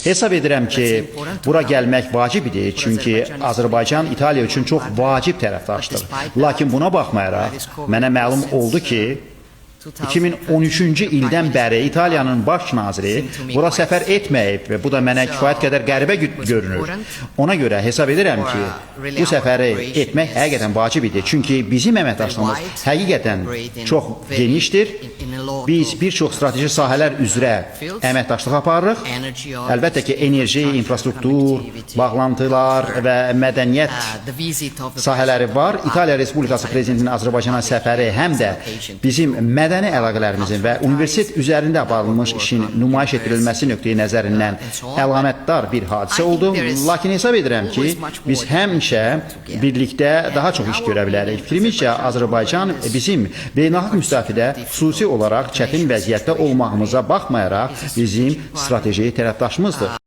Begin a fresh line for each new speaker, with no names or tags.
Hesab edirəm ki, bura gəlmək vacib idi, çünki Azərbaycan İtaliya üçün çox vacib tərəfdaşdır. Lakin buna baxmayaraq, mənə məlum oldu ki, 2013-cü ildən bəri İtaliyanın baş naziri bura səfər etməyib və bu da mənə kifayət qədər qəribə görünür. Ona görə hesab edirəm ki, bu səfəri etmək həqiqətən vacib idi. Çünki bizim əməkdaşlığımız həqiqətən çox genişdir. Biz bir çox strateji sahələr üzrə əməkdaşlıq aparırıq. Əlbəttə ki, enerji, infrastruktur, bağlantılar və mədəniyyət sahələri var. İtaliya Respublikası Prezidentinin Azərbaycana səfəri həm də bizim mədəni əlaqələrimizin və universitet üzərində aparılmış işin nümayiş etdirilməsi nöqteyi nəzərindən əlamətdar bir hadisə oldu. Lakin hesab edirəm ki, biz həmişə birlikdə daha çox iş görə bilərik. Fikrimizcə, Azərbaycan bizim beynəlxalq müstəvidə xüsusi olaraq çətin vəziyyətdə olmağımıza baxmayaraq bizim strateji tərəfdaşımızdır.